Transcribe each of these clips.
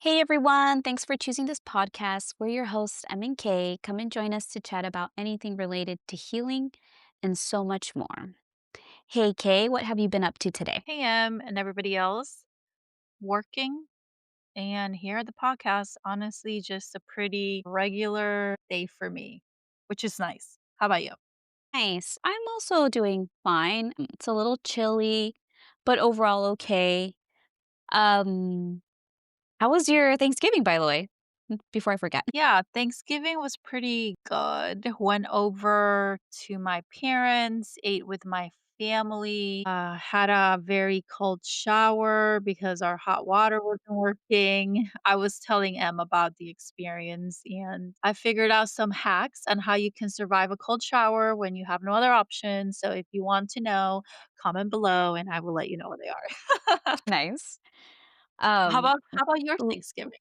Hey everyone, thanks for choosing this podcast. We're your hosts, Em and Kay. Come and join us to chat about anything related to healing and so much more. Hey Kay, what have you been up to today? Hey, and everybody else working and here at the podcast. Honestly, just a pretty regular day for me, which is nice. How about you? Nice. I'm also doing fine. It's a little chilly, but overall okay. Um, how was your Thanksgiving, by the way? Before I forget. Yeah, Thanksgiving was pretty good. Went over to my parents, ate with my family, had a very cold shower because our hot water wasn't working. I was telling Em about the experience and I figured out some hacks on how you can survive a cold shower when you have no other option. So if you want to know, comment below and I will let you know what they are. Nice. how Um, about how about your l- Thanksgiving?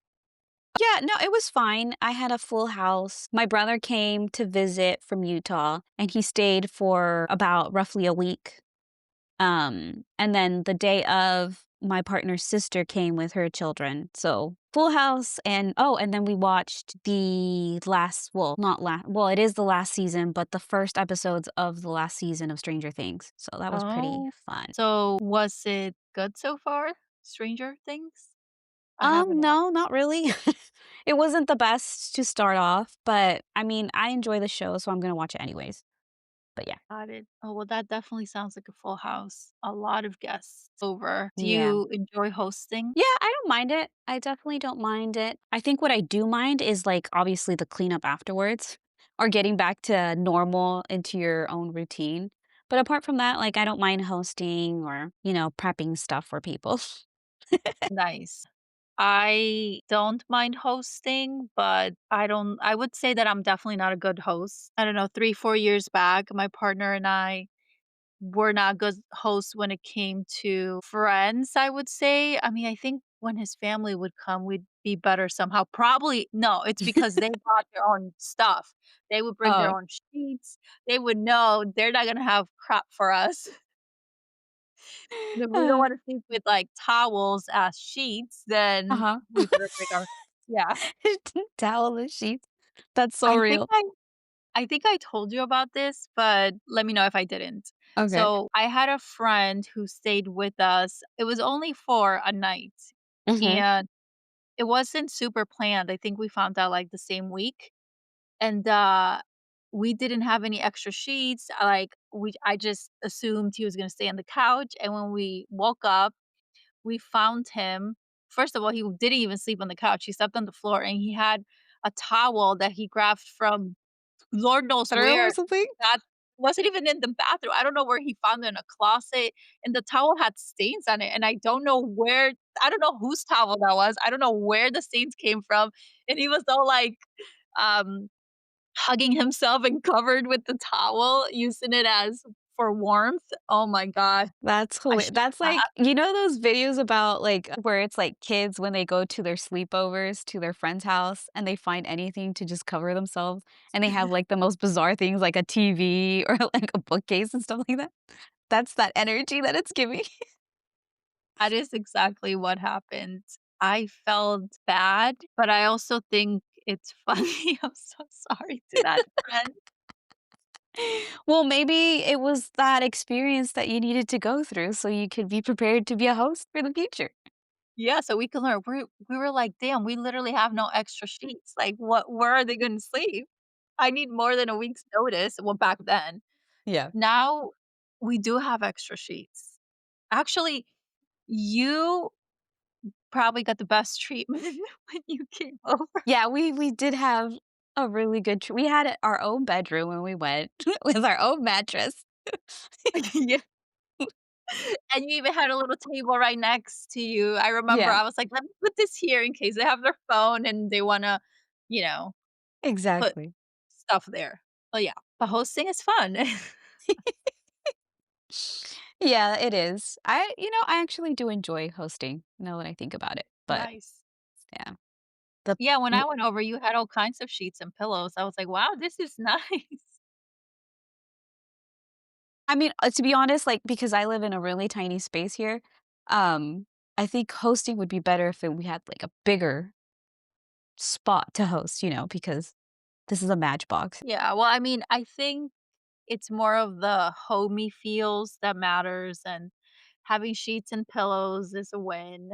yeah, no, it was fine. I had a full house. My brother came to visit from Utah and he stayed for about roughly a week. And then the day of, my partner's sister came with her children. So full house and oh, and then we watched the last well, not last well, it is the last season, but the first episodes of the last season of Stranger Things. So that was pretty Oh, fun. so was it good so far? Stranger Things? I haven't watched. No, not really. It wasn't the best to start off, but I mean, I enjoy the show, so I'm gonna watch it anyways. But yeah. Got it. Oh, well, that definitely sounds like a full house. A lot of guests over. Do Yeah. you enjoy hosting? Yeah, I don't mind it. I definitely don't mind it. I think what I do mind is, like, obviously the cleanup afterwards or getting back to normal into your own routine. But apart from that, like, I don't mind hosting or, prepping stuff for people. Nice. I don't mind hosting, but I would say that I'm definitely not a good host. I don't know, 3, 4 years back, my partner and I were not good hosts when it came to friends, I would say. I mean, I think when his family would come, we'd be better somehow. Probably no, it's because they brought their own stuff. They would bring their Oh. own sheets. They would know they're not gonna have crap for us. And if we don't Uh, wanna sleep with, like, towels as sheets, then uh-huh. we better bring our yeah. Towel and sheets. That's so I think real. I I think I told you about this, but let me know if I didn't. Okay. So, I had a friend who stayed with us. It was only for a night, Mhm. and it wasn't super planned. I think we found out, like, the same week, and, we didn't have any extra sheets. I just assumed he was gonna stay on the couch, and when we woke up, we found him. First of all, he didn't even sleep on the couch. He slept on the floor, and he had a towel that he grabbed from Lord knows Throw or where. something? That wasn't even in the bathroom. I don't know where he found it in a closet, and the towel had stains on it, and I don't know whose towel that was. I don't know where the stains came from, and he was all like, um, hugging himself and covered with the towel, using it as for warmth. Oh my god. I should That's not. like those videos about, like, where it's, like, kids when they go to their sleepovers to their friend's house and they find anything to just cover themselves, and they have, like, the most bizarre things like a TV or, like, a bookcase and stuff like that? That's that energy that it's giving. That is exactly what happened. I felt bad, but I also think it's funny. I'm so sorry to that friend. Well, maybe it was that experience that you needed to go through so you could be prepared to be a host for the future. Yeah, so we can learn. We were like, "Damn, we literally have no extra sheets. Like, where are they gonna sleep? I need more than a week's notice." Well, back then. Yeah. Now, we do have extra sheets. Actually, you probably got the best treatment when you came over. Yeah, we did have a really good we had our own bedroom when we went with our own mattress. Yeah. And you even had a little table right next to you. I remember Yeah, I was like, "Let me put this here in case they have their phone and they wanna, you know, put exactly. stuff there." But yeah, but hosting is fun. Yeah, it is. I actually do enjoy hosting now that I think about it, but Nice. yeah. The Yeah, when w I went over, you had all kinds of sheets and pillows. I was like, "Wow, this is nice." I mean, to be honest, like, because I live in a really tiny space here, um, I think hosting would be better if we had, like, a bigger spot to host, because this is a Matchbox. Yeah, well, I mean, I think it's more of the homey feels that matters, and having sheets and pillows is a win.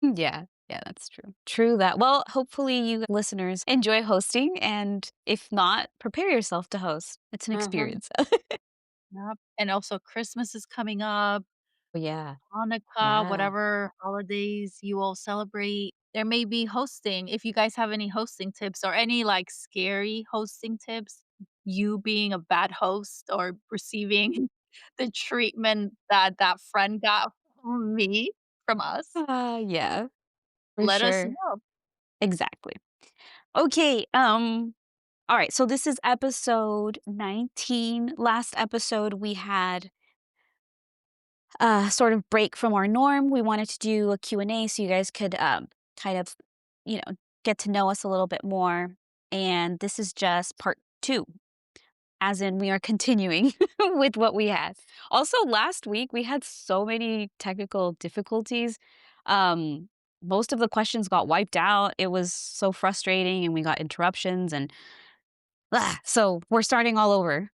Yeah. Yeah, that's true. True that. Well, hopefully you listeners enjoy hosting, and if not, prepare yourself to host. It's an Mhm. experience. Yep, and also Christmas is coming up. Yeah. Hanukkah, Yeah. whatever holidays you all celebrate. There may be hosting. If you guys have any hosting tips or any like scary hosting tips, you being a bad host or receiving the treatment that that friend got from me, from us, Yeah, for let us sure. know. Exactly. Okay, all right, so this is episode 19. Last episode we had sort of break from our norm. We wanted to do a Q and A so you guys could kind of, you know, get to know us a little bit more. And this is just part 2, as in we are continuing with what we had. Also, last week we had so many technical difficulties. Um Most of the questions got wiped out. It was so frustrating and we got interruptions and so we're starting all over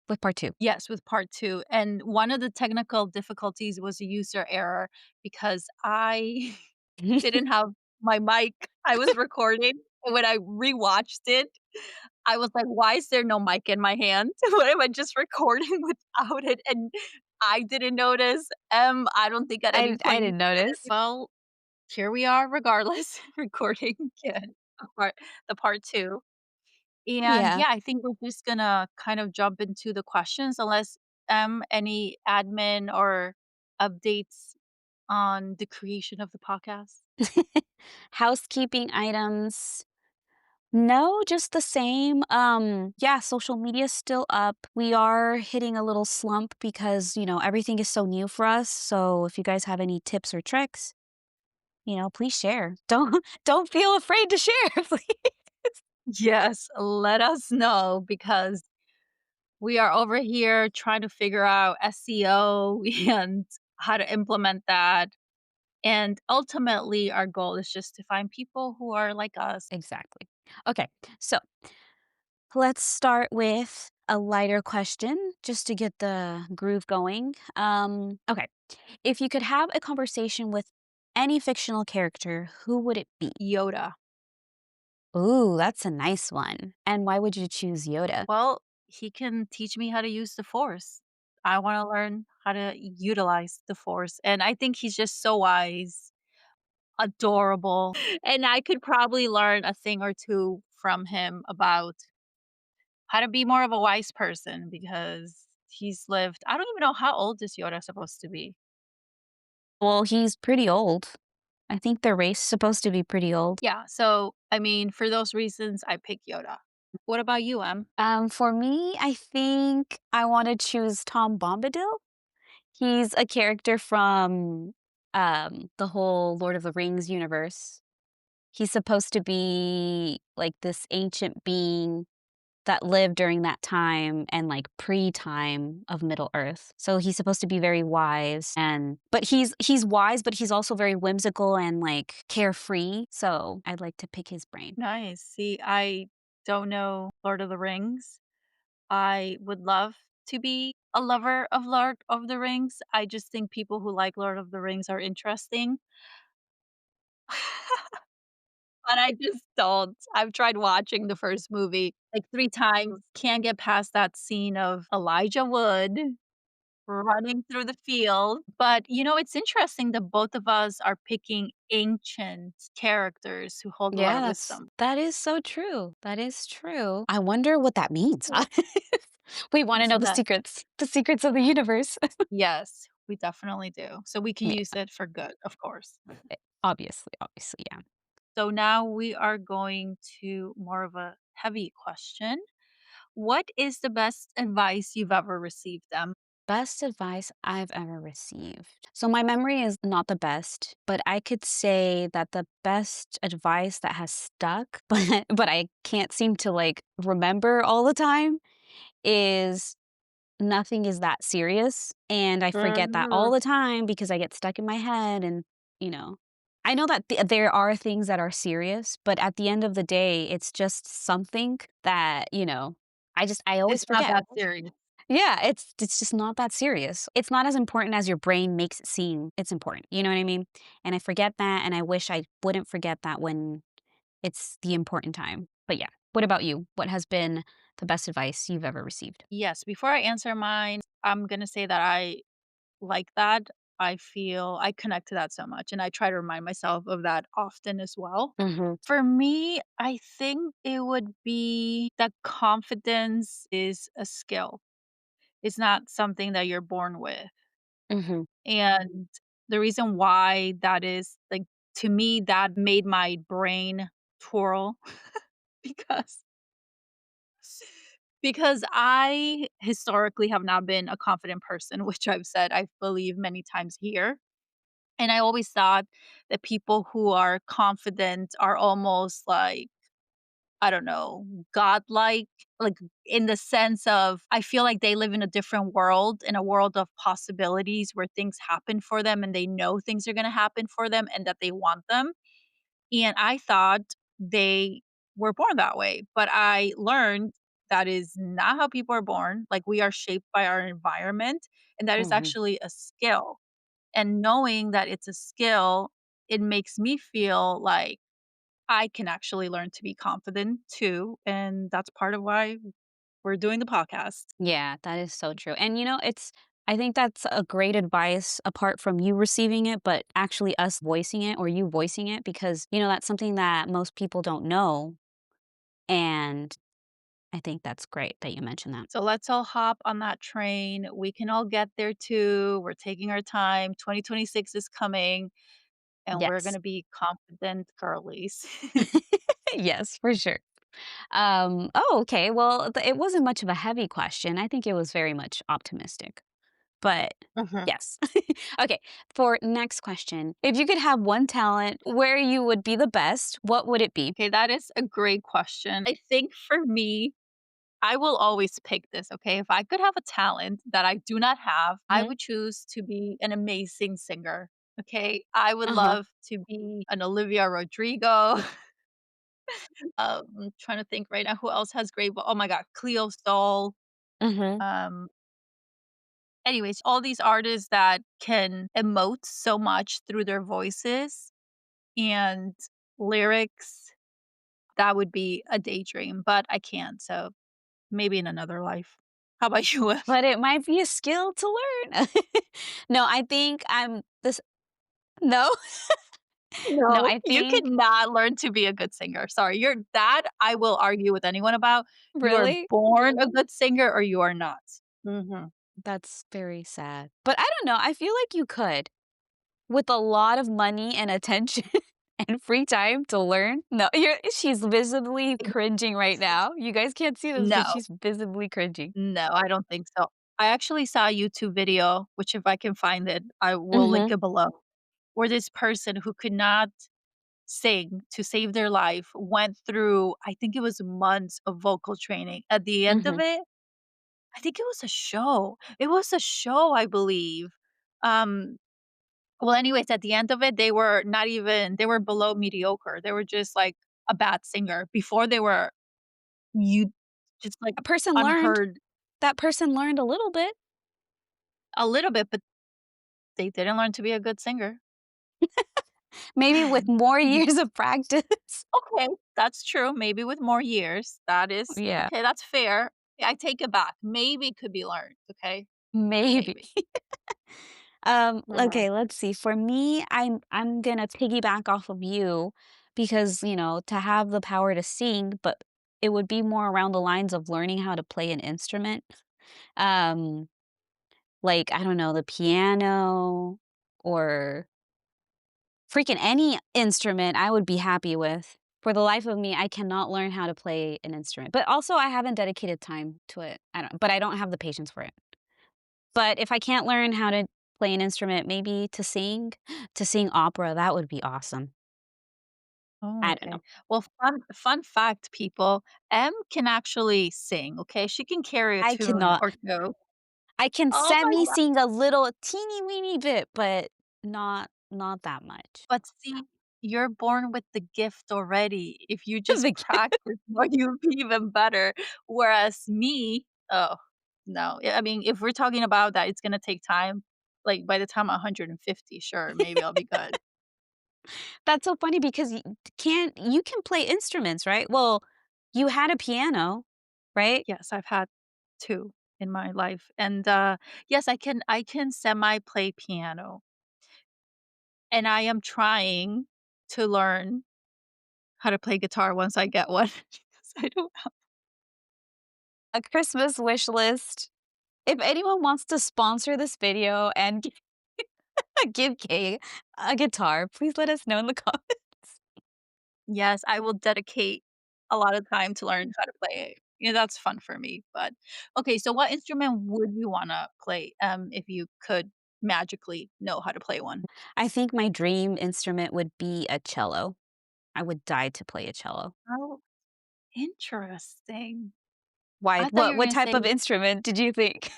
with part 2. Yes, with part 2. And one of the technical difficulties was a user error because I didn't have my mic. I was recording, and when I rewatched it, I was like, "Why is there no mic in my hand? Why am I just recording without it?" And I didn't notice. I don't think at any I point you didn't said it. notice. Well, here we are regardless, recording again, the part 2. And Yeah. yeah, I think we're just gonna kind of jump into the questions unless, any admin or updates on the creation of the podcast? Housekeeping items. No, just the same. Yeah, social media's still up. We are hitting a little slump because, everything is so new for us. So if you guys have any tips or tricks, please share. Don't feel afraid to share, please. Yes, let us know because we are over here trying to figure out SEO and how to implement that. And ultimately, our goal is just to find people who are like us. Exactly. Okay. So, let's start with a lighter question just to get the groove going. Okay. If you could have a conversation with any fictional character, who would it be? Yoda. Ooh, that's a nice one. And why would you choose Yoda? Well, he can teach me how to use the Force. I want to learn how to utilize the Force. And I think he's just so wise, adorable. And I could probably learn a thing or two from him about how to be more of a wise person because he's lived I don't even know how old is Yoda supposed to be? Well, he's pretty old. I think their race is supposed to be pretty old. Yeah, so, I mean, for those reasons, I pick Yoda. What about you, Em? For me, I think I want to choose Tom Bombadil. He's a character from the whole Lord of the Rings universe. He's supposed to be like this ancient being that lived during that time and, like, pre-time of Middle-earth. So he's supposed to be very wise but he's wise, but he's also very whimsical and, like, carefree, so I'd like to pick his brain. Nice. See, I don't know Lord of the Rings. I would love to be a lover of Lord of the Rings. I just think people who like Lord of the Rings are interesting. But I just don't. I've tried watching the first movie, like, 3 times, can't get past that scene of Elijah Wood running through the field. But, it's interesting that both of us are picking ancient characters who hold a lot Yeah, of wisdom. that is so true. That is true. I wonder what that means. We wanna know Isn't that the secrets of the universe. Yes, we definitely do. So we can Yeah, use it for good, of course. obviously, yeah. So now we are going to more of a heavy question. What is the best advice you've ever received, them? Best advice I've ever received. So my memory is not the best, but I could say that the best advice that has stuck, but I can't seem to like remember all the time is nothing is that serious. And I forget that all Mhm. the time because I get stuck in my head and, you know. I know that there are things that are serious, but at the end of the day, it's just something that, I always It's not forget. that serious. Yeah, it's just not that serious. It's not as important as your brain makes it seem it's important, you know what I mean? And I forget that, and I wish I wouldn't forget that when it's the important time. But yeah, what about you? What has been the best advice you've ever received? Yes, before I answer mine, I'm gonna say that I like that. I feel I connect to that so much, and I try to remind myself of that often as well. Mhm, For me, I think it would be that confidence is a skill. It's not something that you're born with. mhm. And the reason why that is, like, to me, that made my brain twirl because I historically have not been a confident person, which I've said I believe many times here. And I always thought that people who are confident are almost like, I don't know, godlike, like in the sense of I feel like they live in a different world, in a world of possibilities where things happen for them and they know things are going to happen for them and that they want them. And I thought they were born that way, but I learned that is not how people are born. Like we are shaped by our environment, and that is Mhm. actually a skill. And knowing that it's a skill, it makes me feel like I can actually learn to be confident too. And that's part of why we're doing the podcast. Yeah, that is so true. And I think that's a great advice apart from you receiving it, but actually us voicing it or you voicing it because, that's something that most people don't know. And I think that's great that you mentioned that. So let's all hop on that train. We can all get there too. We're taking our time. 2026 is coming and we're going Yes. to be confident girlies. Yes, for sure. Oh, okay. Well, it wasn't much of a heavy question. I think it was very much optimistic. But Mhm. yes. Okay, for next question. If you could have one talent where you would be the best, what would it be? Okay, that is a great question. I think for me, I will always pick this, okay? If I could have a talent that I do not have, I Mhm. would choose to be an amazing singer. Okay. I would Uh-huh. love to be an Olivia Rodrigo. I'm trying to think right now who else has oh my god, Cleo Sol. Mhm. Um, anyways, all these artists that can emote so much through their voices and lyrics, that would be a daydream, but I can't. So maybe in another life. How about you, Em? But it might be a skill to learn. No, I think I'm this no? No, No, I you think cannot learn to be a good singer. Sorry, you're that I will argue with anyone about. You are really? born a good singer or you are not. Mhm. That's very sad. But I don't know, I feel like you could. With a lot of money and attention and free time to learn. No, she's visibly cringing right now. You guys can't see this, but No, she's visibly cringing. no, I don't think so. I actually saw a YouTube video, which if I can find it, I will link Mhm, it below, where this person who could not sing to save their life went through, I think it was months of vocal training. At the end of mhm, it, I think it was a show. It was a show, I believe. Um, well, anyways, at the end of it, they were below mediocre. They were just like a bad singer. Before they were you just like that person learned. unheard That person learned a little bit. a little bit, but they didn't learn to be a good singer. Maybe with more Y years of practice. Okay, that's true. Maybe with more years. That is Yeah, okay, that's fair. I take it back. Maybe it could be learned, okay? maybe. Maybe. Mhm. Okay, let's see. For me, I'm gonna piggyback off of you because, to have the power to sing, but it would be more around the lines of learning how to play an instrument. Um, like, I don't know, the piano or freaking any instrument I would be happy with. For the life of me, I cannot learn how to play an instrument. But also I haven't dedicated time to it. I don't have the patience for it. But if I can't learn how to play an instrument, maybe to sing opera, that would be awesome. Oh, I don't know. okay. Well, fun fact, people, M can actually sing, okay? She can carry a I tune cannot. or 2. I can Oh my god. semi-sing a little teeny weeny bit, but not that much. But see you're born with the gift already. If you just The ki practice more, you'll be even better. Whereas me, oh, no. I mean, if we're talking about that, it's gonna take time. Like, by the time I'm 150, sure, maybe I'll be good. That's so funny because you can play instruments, right? Well, you had a piano, right? Yes, I've had 2 in my life, and, yes, I can semi-play piano, and I am trying to learn how to play guitar once I get one because I don't have. A Christmas wish list. If anyone wants to sponsor this video and give Kay a guitar, please let us know in the comments. Yes, I will dedicate a lot of time to learn how to play it. Yeah, that's fun for me, but okay, so what instrument would you wanna play, if you could magically know how to play one? I think my dream instrument would be a cello. I would die to play a cello. Oh, interesting. Why? I thought you What were what gonna type say of instrument did you think?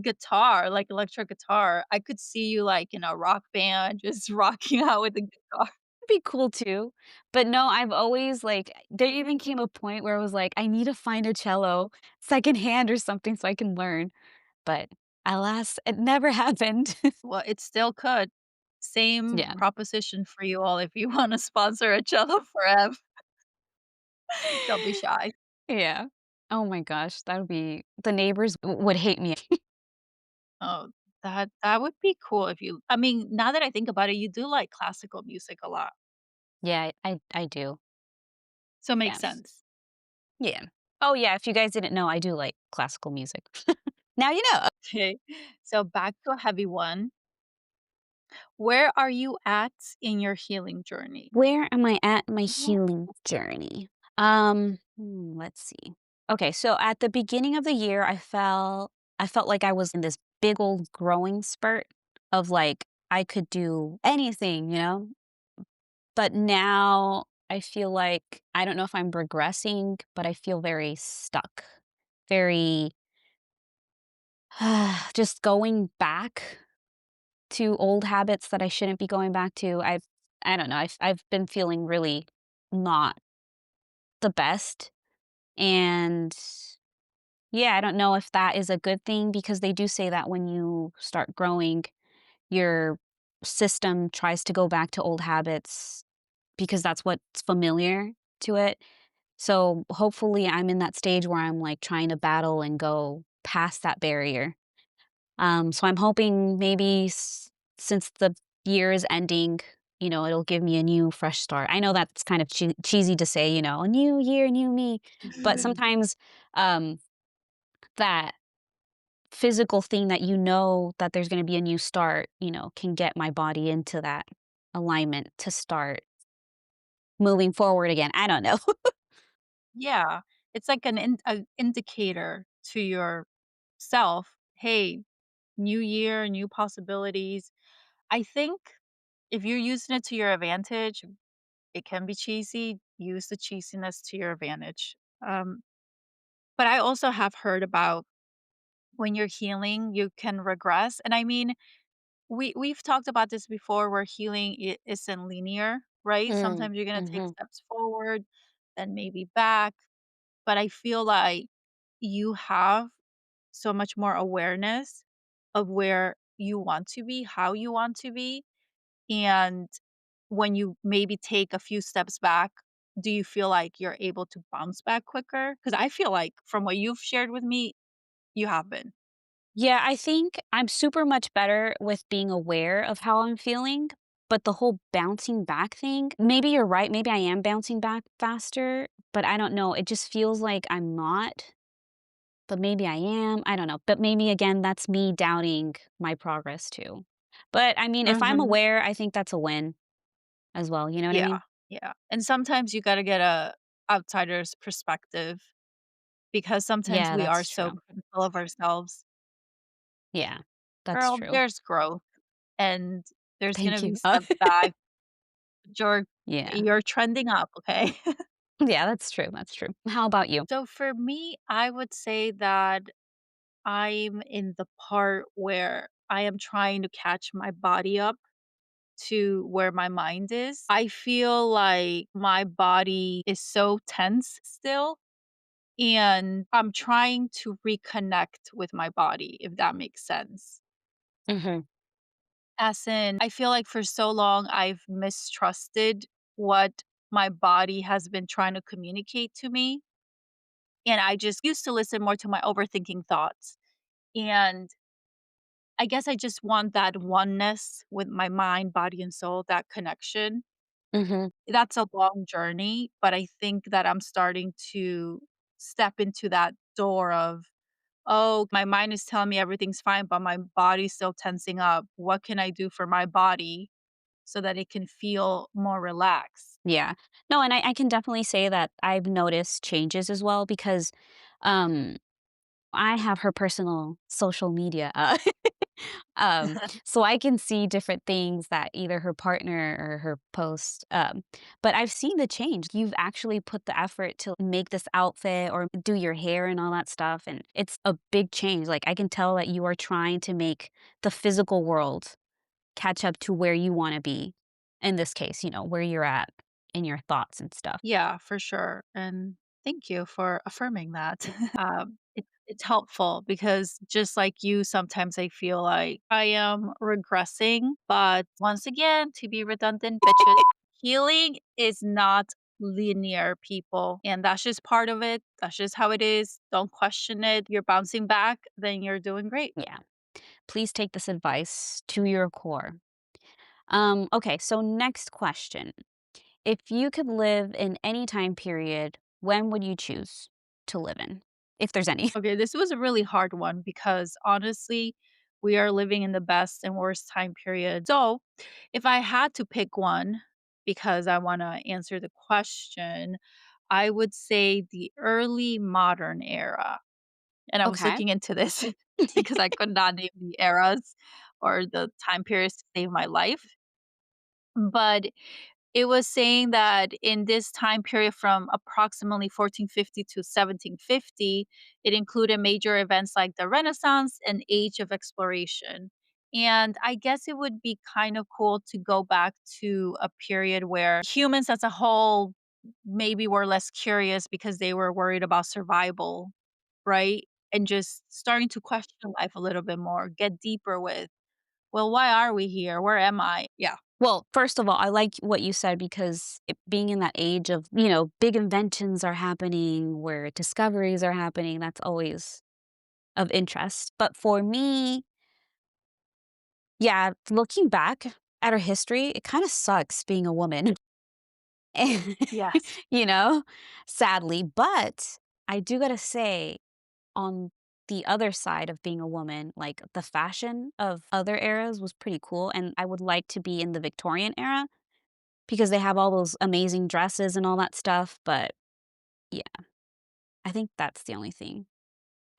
guitar, like electric guitar. I could see you, like, in a rock band just rocking out with the guitar. Be cool too. But no, I've always like there even came a point where I was like, I need to find a cello secondhand or something so I can learn. But alas, it never happened. Well, it still could. Same Yeah. proposition for you all if you wanna sponsor a cello for Ev. Don't be shy. Yeah. Oh my gosh, that would be the neighbors would hate me. Oh, that would be cool if you I mean, now that I think about it, you do like classical music a lot, Yeah, I do. so it makes Yes. sense. Yeah. Oh yeah, if you guys didn't know, I do like classical music. Now you know. Okay, so back to a heavy one. Where are you at in your healing journey? Where am I at my Yeah. healing journey? Let's see. Okay, so at the beginning of the year, I felt like I was in this big old growing spurt of like I could do anything, you know? But now I feel like I don't know if I'm regressing, but I feel very stuck. Very just going back to old habits that I shouldn't be going back to. I don't know. I've been feeling really not the best. And yeah, I don't know if that is a good thing because they do say that when you start growing, your system tries to go back to old habits because that's what's familiar to it. So hopefully I'm in that stage where I'm like trying to battle and go past that barrier. So I'm hoping maybe since the year is ending, it'll give me a new fresh start. I know that's kind of cheesy to say, a new year, new me, but sometimes um, that physical thing that that there's going to be a new start, can get my body into that alignment to start moving forward again. I don't know. Yeah, it's like an indicator to yourself, "Hey, new year, new possibilities." I think if you're using it to your advantage, it can be cheesy, use the cheesiness to your advantage. Um, but I also have heard about when you're healing, you can regress, and I mean, we've talked about this before where healing isn't linear, right? Mm, Sometimes you're gonna take mhm. steps forward, then maybe back, but I feel like you have so much more awareness of where you want to be, how you want to be, and when you maybe take a few steps back, do you feel like you're able to bounce back quicker? Because I feel like from what you've shared with me, you have been. Yeah, I think I'm super much better with being aware of how I'm feeling, but the whole bouncing back thing, maybe you're right, maybe I am bouncing back faster, but I don't know, it just feels like I'm not, but maybe I am, I don't know, but maybe again, that's me doubting my progress too. But I mean, if I'm Mhm. aware, I think that's a win as well, you know what I Yeah, mean? yeah, and sometimes you gotta get a outsider's perspective because sometimes Yeah, we are that's so true. critical of ourselves. Yeah, that's Girl, true. there's growth, and there's gonna Thank be you. steps back. You're Yeah. you're trending up, okay? Yeah, that's true, that's true. How about you? So for me, I would say that I'm in the part where I am trying to catch my body up to where my mind is. I feel like my body is so tense still, and I'm trying to reconnect with my body, if that makes sense. Mhm. As in, I feel like for so long I've mistrusted what my body has been trying to communicate to me. And I just used to listen more to my overthinking thoughts. And I guess I just want that oneness with my mind, body, and soul, that connection. Mhm. That's a long journey, but I think that I'm starting to step into that door of, oh, my mind is telling me everything's fine, but my body's still tensing up. What can I do for my body so that it can feel more relaxed? Yeah. No, and I can definitely say that I've noticed changes as well because, um, I have her personal social media, so I can see different things that either her partner or her post, but I've seen the change. You've actually put the effort to make this outfit or do your hair and all that stuff, and it's a big change. Like, I can tell that you are trying to make the physical world catch up to where you wanna be. In this case, where you're at in your thoughts and stuff. Yeah, for sure. And thank you for affirming that. It's helpful because just like you, sometimes I feel like I am regressing. But once again, to be redundant, bitches, healing is not linear, people. And that's just part of it. That's just how it is. Don't question it. You're bouncing back, then you're doing great. Yeah. Please take this advice to your core. Okay, so next question. If you could live in any time period, when would you choose to live in? If there's any. Okay, this was a really hard one because honestly, we are living in the best and worst time period. So, if I had to pick one, because I want to answer the question, I would say the early modern era. And I was Okay. looking into this because I could not name the eras or the time periods to save my life. But it was saying that in this time period from approximately 1450 to 1750, it included major events like the Renaissance and Age of Exploration. And I guess it would be kind of cool to go back to a period where humans as a whole maybe were less curious because they were worried about survival, right? And just starting to question life a little bit more, get deeper with, well, why are we here? Where am I? Yeah. Well, first of all, I like what you said because being in that age of, big inventions are happening, where discoveries are happening, that's always of interest. But for me, yeah, looking back at our history, it kind of sucks being a woman. And Yes. you know, sadly, but I do gotta say, on the other side of being a woman, like, the fashion of other eras was pretty cool, and I would like to be in the Victorian era because they have all those amazing dresses and all that stuff, but yeah, I think that's the only thing.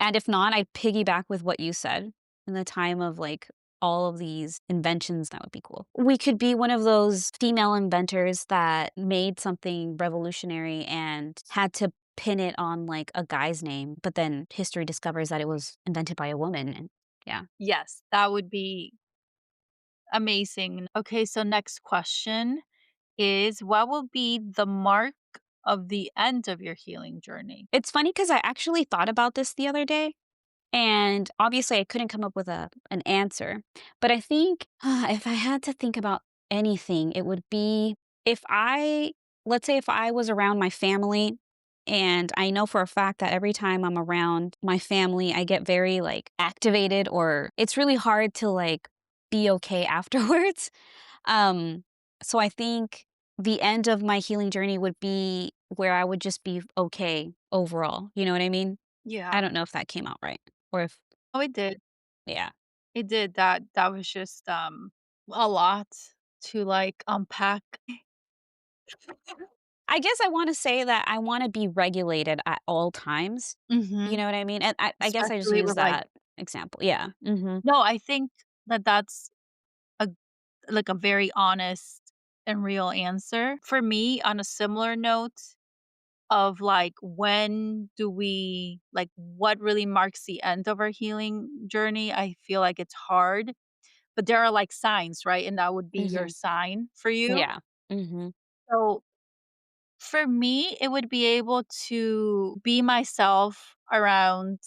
And if not, I'd piggyback with what you said. In the time of, like, all of these inventions, that would be cool. We could be one of those female inventors that made something revolutionary and had to pin it on, like, a guy's name, but then history discovers that it was invented by a woman, and yeah. Yes, that would be amazing. Okay, so next question is, what will be the mark of the end of your healing journey? It's funny because I actually thought about this the other day, and obviously I couldn't come up with an answer, but I think, if I had to think about anything, it would be if I let's say if I was around my family, and I know for a fact that every time I'm around my family, I get very, like, activated, or it's really hard to, like, be okay afterwards. Um, so I think the end of my healing journey would be where I would just be okay overall, you know what I mean? I Yeah. don't know if that came out right, or if Oh, it did. yeah. It did. That was just a lot to like unpack. I guess I wanna say that I wanna be regulated at all times, you Mhm. know what I mean? And I guess I just Especially use with like, that example, yeah, mhm. no, I think that that's a like a very honest and real answer. For me, on a similar note of like when do we like what really marks the end of our healing journey, I feel like it's hard. but there are, like, signs, right? And that would be your Mhm. sign for you. Yeah. Mhm. So for me, it would be able to be myself around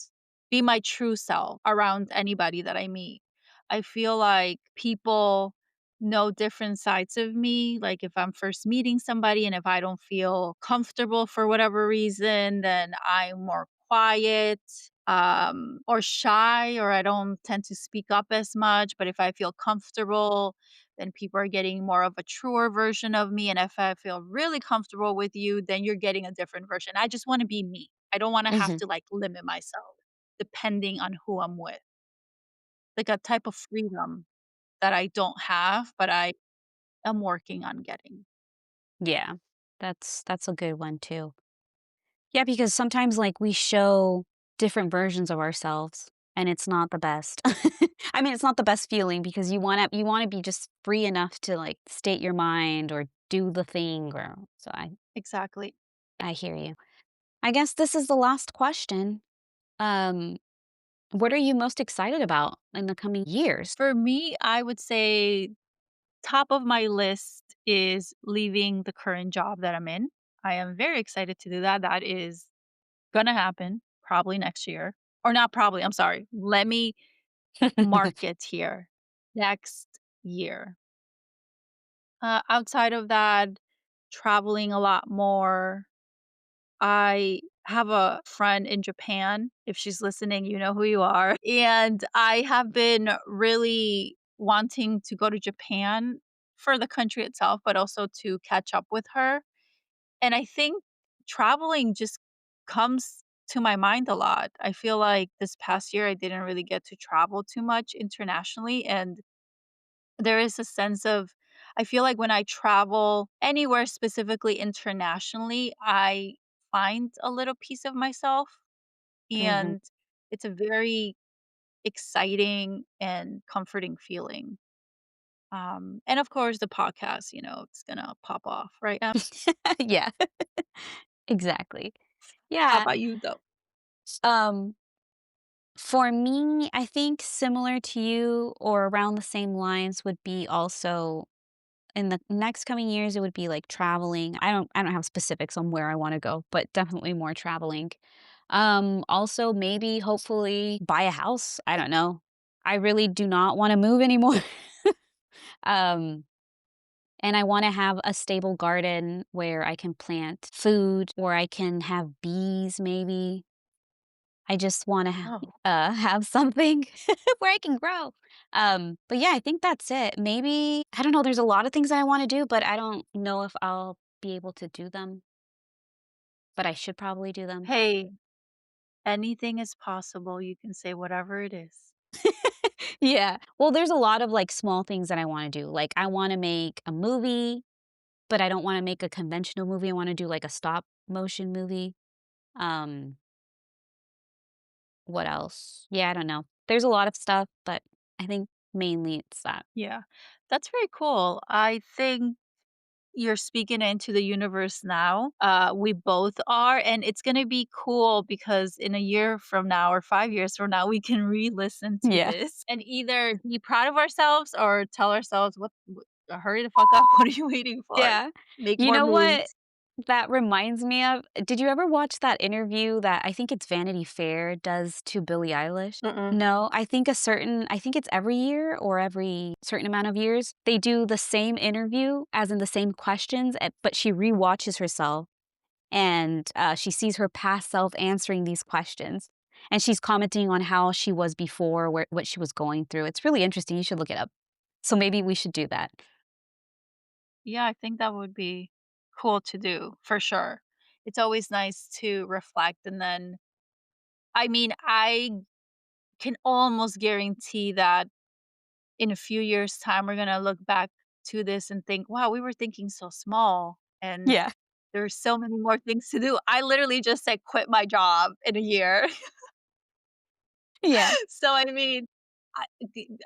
be my true self around anybody that I meet. I feel like people know different sides of me. Like if I'm first meeting somebody and if I don't feel comfortable for whatever reason, then I'm more quiet, or shy, or I don't tend to speak up as much. But if I feel comfortable, then people are getting more of a truer version of me. And if I feel really comfortable with you, then you're getting a different version. I just want to be me. I don't want to have Mhm. to like limit myself depending on who I'm with. Like a type of freedom that I don't have, but I am working on getting. Yeah. That's a good one too. Yeah, because sometimes, like, we show different versions of ourselves, and it's not the best. I mean, it's not the best feeling because you wanna be just free enough to, like, state your mind or do the thing or so Exactly. I hear you. I guess this is the last question. Um, what are you most excited about in the coming years? For me, I would say top of my list is leaving the current job that I'm in. I am very excited to do that. That is gonna happen probably next year. Or not probably, I'm sorry. Let me mark it here. Next year. Outside of that, traveling a lot more. I have a friend in Japan. If she's listening, you know who you are. And I have been really wanting to go to Japan for the country itself, but also to catch up with her. And I think traveling just comes to my mind a lot. I feel like this past year I didn't really get to travel too much internationally, and there is a sense of I feel like when I travel anywhere, specifically internationally, I find a little piece of myself, Mhm. and it's a very exciting and comforting feeling. And of course, the podcast, it's gonna pop off, right? Yeah, exactly. How Yeah, about you, though? um, for me, I think similar to you or around the same lines would be also in the next coming years, it would be, like, traveling. I don't have specifics on where I wanna go, but definitely more traveling. Also, maybe, hopefully, buy a house. I don't know. I really do not wanna move anymore. Um, and I wanna have a stable garden where I can plant food, or I can have bees maybe. I just wanna Oh, have something where I can grow. But yeah, I think that's it. Maybe I don't know, there's a lot of things that I wanna do, but I don't know if I'll be able to do them, but I should probably do them. hey, anything is possible. You can say whatever it is. Yeah. Well, there's a lot of, like, small things that I wanna do. Like, I wanna make a movie, but I don't wanna make a conventional movie. I wanna do, like, a stop motion movie. Um, what else? Yeah, I don't know. There's a lot of stuff, but I think mainly it's that. Yeah, that's very cool. I think you're speaking into the universe now. We both are, and it's gonna be cool because in a year from now or 5 years from now, we can re-listen to Yeah. this and either be proud of ourselves or tell ourselves, "What hurry the fuck up. What are you waiting for? Yeah. Make You more know what moves." that reminds me of? Did you ever watch that interview that I think it's Vanity Fair does to Billie Eilish? Mm-mm. No, I think it's every year or every certain amount of years, they do the same interview, as in the same questions, but she rewatches herself, and, she sees her past self answering these questions, and she's commenting on how she was before, where what she was going through. It's really interesting, you should look it up. So maybe we should do that. Yeah, I think that would be cool to do for sure. It's always nice to reflect and then I mean, I can almost guarantee that in a few years' time, we're gonna look back to this and think, "Wow, we were thinking so small, and Yeah. there's so many more things to do." I literally just said quit my job in a year. Yeah. So, I mean,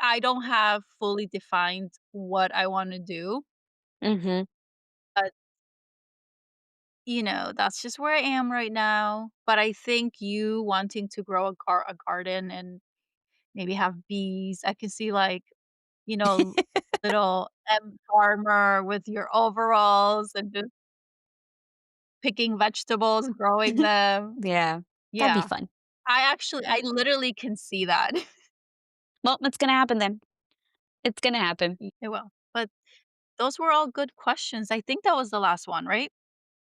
I don't have fully defined what I wanna do, Mhm. but, that's just where I am right now. But I think you wanting to grow a garden and maybe have bees, I can see, like, you know, little farmer with your overalls and just picking vegetables, growing them. Yeah, that'd be Yeah. fun. I literally can see that. Well, it's gonna happen then. It's gonna happen. It will. But those were all good questions. I think that was the last one, right?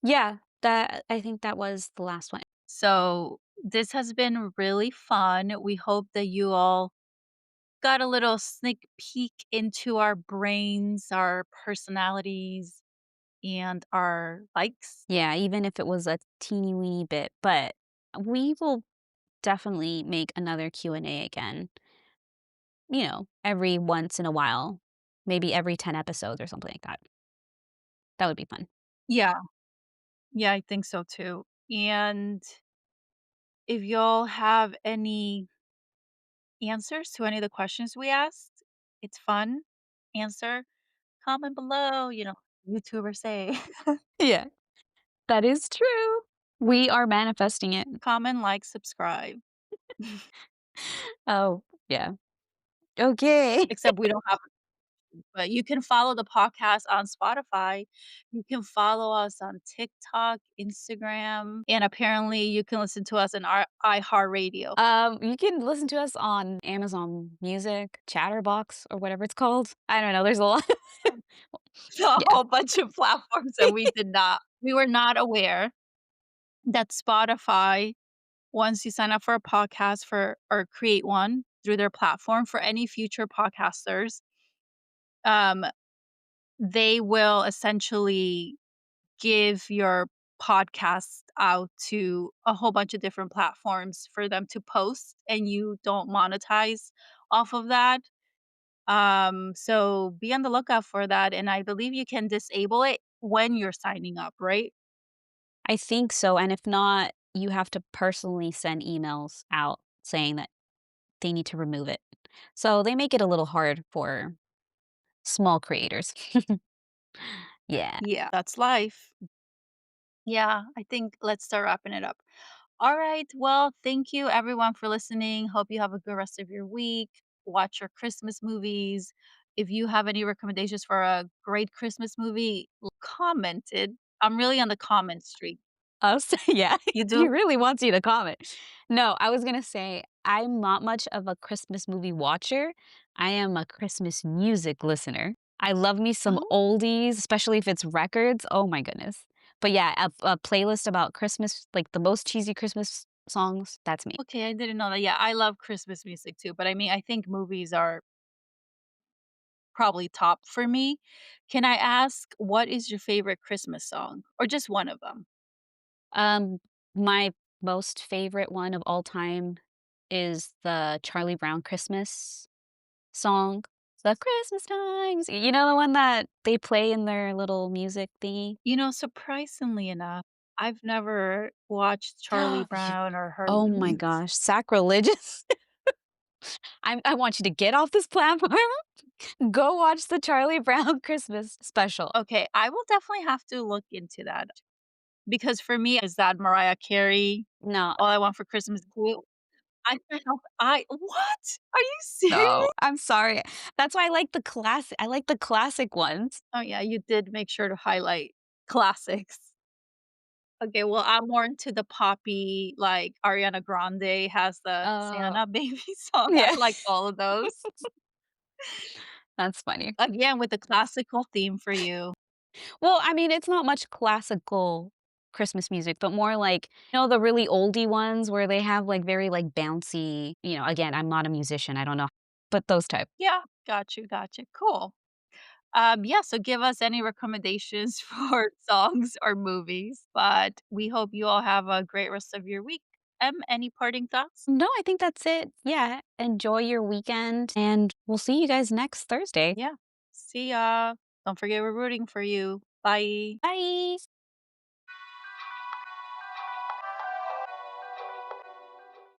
Yeah, that I think that was the last one. So this has been really fun. We hope that you all got a little sneak peek into our brains, our personalities, and our likes. Yeah, even if it was a teeny weeny bit, but we will definitely make another Q&A again, every once in a while, maybe every 10 episodes or something like that. That would be fun. Yeah. Yeah, I think so too. And if y'all have any answers to any of the questions we asked, it's fun. Answer, comment below, YouTubers say. Yeah, that is true. We are manifesting it. Comment, like, subscribe. Oh, yeah. Okay. Except we don't have but you can follow the podcast on Spotify. You can follow us on TikTok, Instagram, and apparently you can listen to us in our iHeartRadio. You can listen to us on Amazon Music, Chatterbox, or whatever it's called. I don't know, there's a lot. A Yeah. whole bunch of platforms that we were not aware that Spotify, once you sign up for a podcast for or create one through their platform for any future podcasters, um, they will essentially give your podcast out to a whole bunch of different platforms for them to post and you don't monetize off of that. So be on the lookout for that. And I believe you can disable it when you're signing up, right? I think so, and if not, you have to personally send emails out saying that they need to remove it. So they make it a little hard for small creators. Yeah. Yeah, that's life. Yeah, I think let's start wrapping it up. All right. Well, thank you everyone for listening. Hope you have a good rest of your week. Watch your Christmas movies. If you have any recommendations for a great Christmas movie, comment it. I'm really on the comment streak. Yeah, You he do? really wants you to comment. No, I was gonna say, I'm not much of a Christmas movie watcher. I am a Christmas music listener. I love me some Oh, oldies, especially if it's records. Oh my goodness. But yeah, a playlist about Christmas, like the most cheesy Christmas songs, that's me. okay. I didn't know that. Yeah, I love Christmas music too. But I mean, I think movies are probably top for me. Can I ask what is your favorite Christmas song or just one of them? Um, my most favorite one of all time is the Charlie Brown Christmas song. The Christmas times. You know the one that they play in their little music thingy? Surprisingly enough, I've never watched Charlie You Brown or heard oh the my music. gosh, sacrilegious. I want you to get off this platform, go watch the Charlie Brown Christmas special. Okay, I will definitely have to look into that because for me, is that Mariah Carey, No, All I Want for Christmas is You? I can't help I what? Are you no, serious? I'm sorry. That's why I like the classic ones. Oh, yeah, you did make sure to highlight classics. Okay, well, I'm more into the poppy, like, Ariana Grande has the Oh, Santa Baby song, I yeah. like all of those. That's funny. Again, with the classical theme for you. Well, I mean, it's not much classical Christmas music, but more like, the really oldie ones where they have, like, very, like, bouncy again, I'm not a musician, I don't know, but those type. Yeah, got you, cool. Yeah, so give us any recommendations for songs or movies, but we hope you all have a great rest of your week. Any parting thoughts? No, I think that's it. Yeah, enjoy your weekend, and we'll see you guys next Thursday. Yeah. See ya. Don't forget we're rooting for you. Bye. Bye.